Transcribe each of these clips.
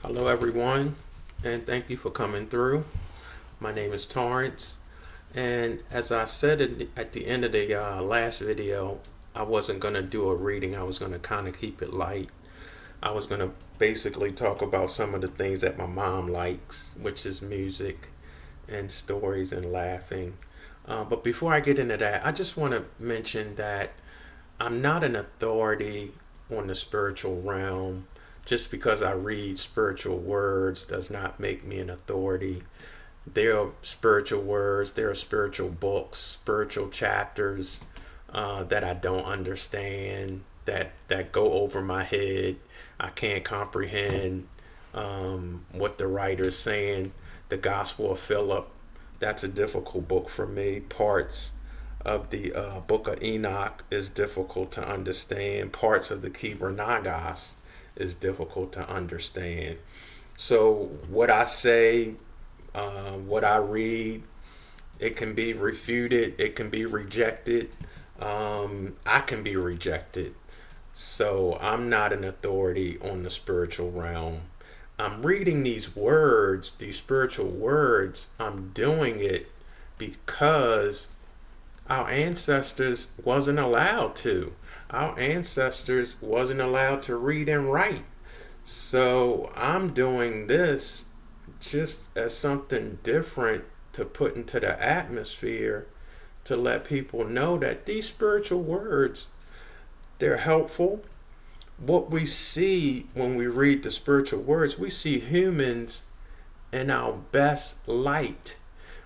Hello, everyone, and thank you for coming through. My name is Torrance, and as I said at the end of the last video, I wasn't going to do a reading. I was going to kind of keep it light. I was going to basically talk about some of the things that my mom likes, which is music and stories and laughing. But before I get into that, I just want to mention that I'm not an authority on the spiritual realm. Just because I read spiritual words does not make me an authority. There are spiritual words, there are spiritual books, spiritual chapters that I don't understand, that go over my head. I can't comprehend what the writer's saying. The Gospel of Philip, that's a difficult book for me. Parts of the book of Enoch is difficult to understand. Parts of the Kebra Nagas is difficult to understand. So what I say, what I read, it can be refuted, it can be rejected. I can be rejected. So I'm not an authority on the spiritual realm. I'm reading these words, these spiritual words. I'm doing it because our ancestors wasn't allowed to. Our ancestors wasn't allowed to read and write. So I'm doing this just as something different to put into the atmosphere to let people know that these spiritual words, they're helpful. What we see when we read the spiritual words, we see humans in our best light.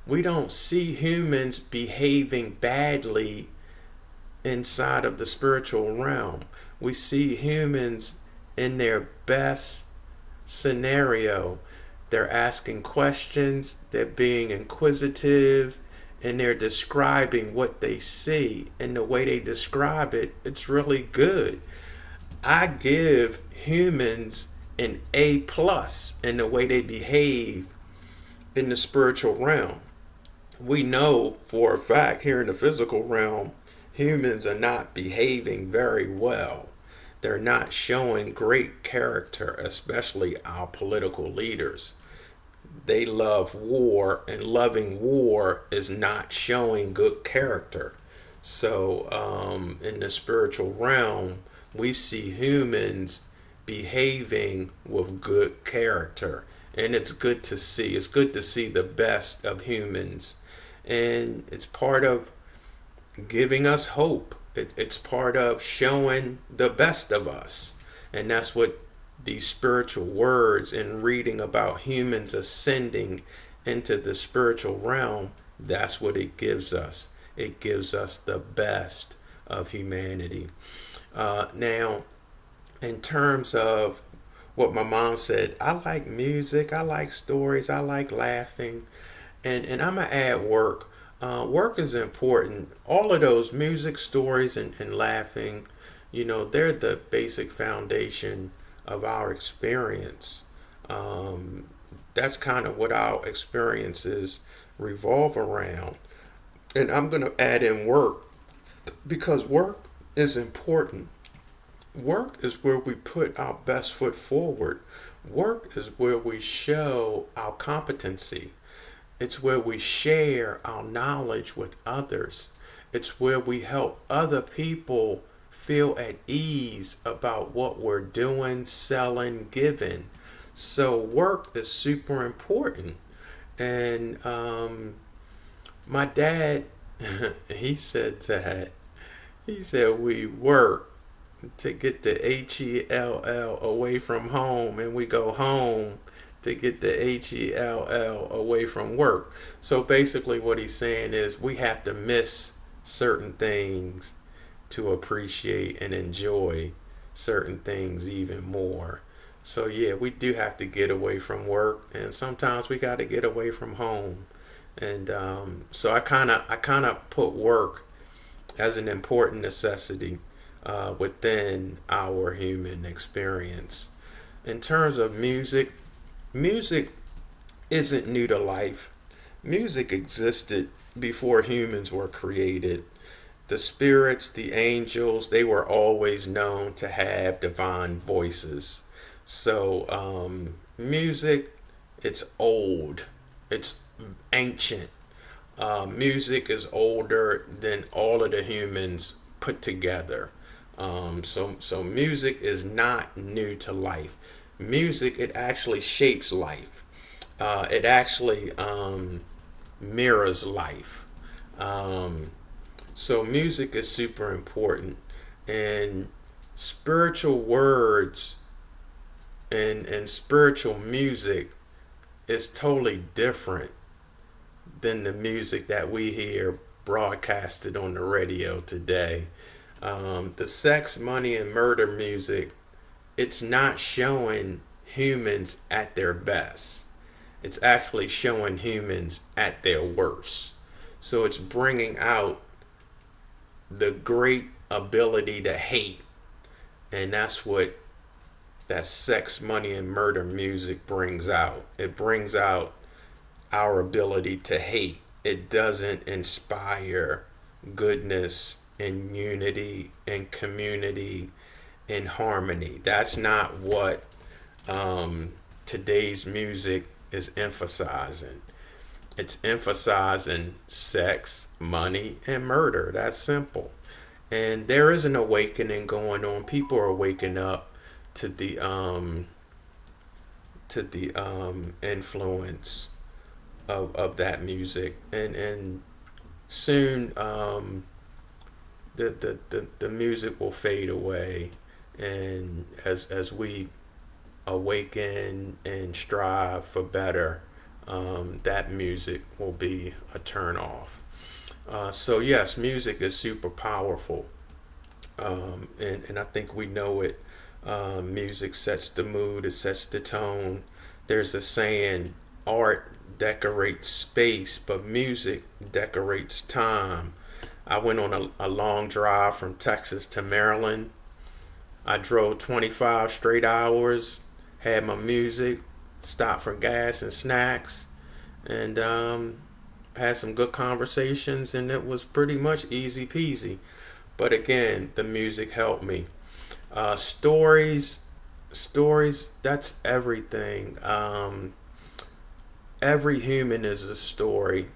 We don't see humans behaving badly inside of the spiritual realm. We see humans in their best scenario. They're asking questions, they're being inquisitive, and they're describing what they see. And the way they describe it, it's really good. I give humans an A plus in the way they behave in the spiritual realm. We know for a fact here in the physical realm, humans are not behaving very well. They're not showing great character, especially our political leaders. They love war, and loving war is not showing good character. So, in the spiritual realm, we see humans behaving with good character. And it's good to see. It's good to see the best of humans. And it's part of giving us hope. It's part of showing the best of us. And that's what these spiritual words and reading about humans ascending into the spiritual realm, that's what it gives us. It gives us the best of humanity. Now, in terms of what my mom said, I like music, I like stories, I like laughing, and I'm going to add work. Work is important. All of those music, stories, and laughing, they're the basic foundation of our experience. That's kind of what our experiences revolve around. And I'm going to add in work because work is important. Work is where we put our best foot forward. Work is where we show our competency. It's where we share our knowledge with others. It's where we help other people feel at ease about what we're doing, selling, giving. So work is super important. And my dad, he said that. He said we work to get the HELL away from home, and we go home to get the HELL away from work. So basically, what he's saying is we have to miss certain things to appreciate and enjoy certain things even more. So yeah, we do have to get away from work, and sometimes we got to get away from home. And so I kind of put work as an important necessity within our human experience. In terms of music, music isn't new to life. Music existed before humans were created. The spirits, the angels, they were always known to have divine voices. So music, it's old, it's ancient. Music is older than all of the humans put together. So music is not new to life. Music, it actually shapes life. It actually mirrors life. Um, so music is super important, and spiritual words and spiritual music is totally different than the music that we hear broadcasted on the radio today. The sex, money, and murder music, it's not showing humans at their best. It's actually showing humans at their worst. So it's bringing out the great ability to hate. And that's what that sex, money, and murder music brings out. It brings out our ability to hate. It doesn't inspire goodness and unity and community and harmony. That's not what today's music is emphasizing. It's emphasizing sex, money, and murder. That's simple. And there is an awakening going on. People are waking up to the influence of that music, and soon the music will fade away, and as we awaken and strive for better, that music will be a turn off. So yes, music is super powerful, and I think we know it. Music sets the mood, it sets the tone. There's a saying, art decorates space, but music decorates time. I went on a long drive from Texas to Maryland. I drove 25 straight hours, had my music, stopped for gas and snacks, and had some good conversations, and it was pretty much easy peasy. But again, the music helped me. Stories, that's everything. Every human is a story.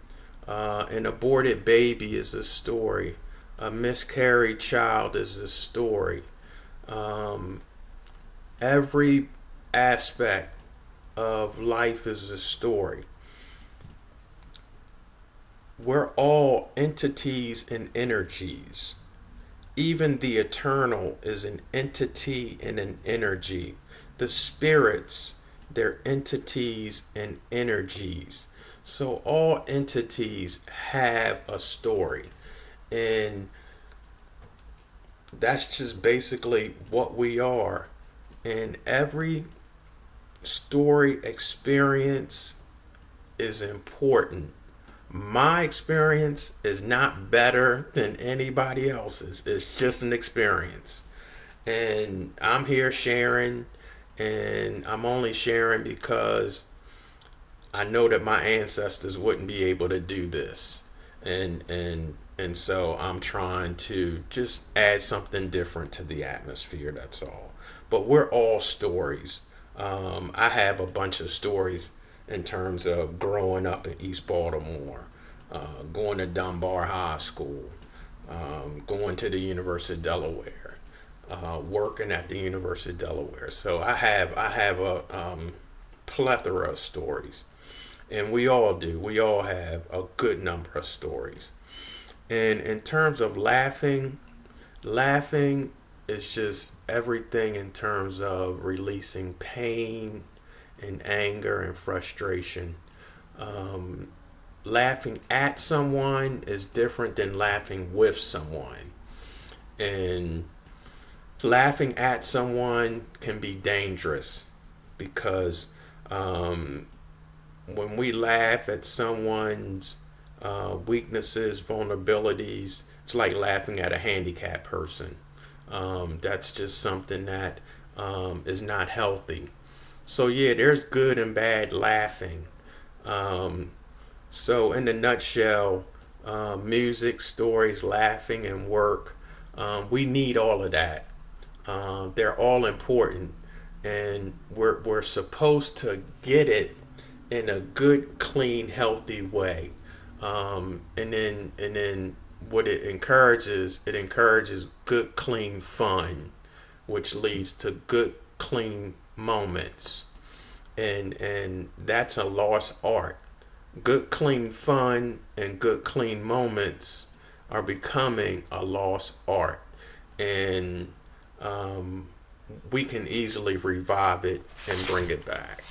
An aborted baby is a story. A miscarried child is a story. Every aspect of life is a story. We're all entities and energies. Even the eternal is an entity and an energy. The spirits, they're entities and energies. So all entities have a story. And that's just basically what we are. And every story experience is important. My experience is not better than anybody else's. It's just an experience. And I'm here sharing, and I'm only sharing because I know that my ancestors wouldn't be able to do this. And so I'm trying to just add something different to the atmosphere, that's all. But we're all stories. I have a bunch of stories in terms of growing up in East Baltimore, going to Dunbar High School, going to the University of Delaware, working at the University of Delaware. So I have a plethora of stories, and we all do. We all have a good number of stories. And in terms of laughing is just everything in terms of releasing pain and anger and frustration. Laughing at someone is different than laughing with someone. And laughing at someone can be dangerous because when we laugh at someone's weaknesses, vulnerabilities, it's like laughing at a handicapped person. That's just something that is not healthy. So yeah, there's good and bad laughing. So in a nutshell, music, stories, laughing, and work, we need all of that. They're all important. and we're supposed to get it in a good, clean, healthy way. And then what it encourages good, clean fun, which leads to good, clean moments, and that's a lost art. Good, clean fun and good, clean moments are becoming a lost art, and we can easily revive it and bring it back.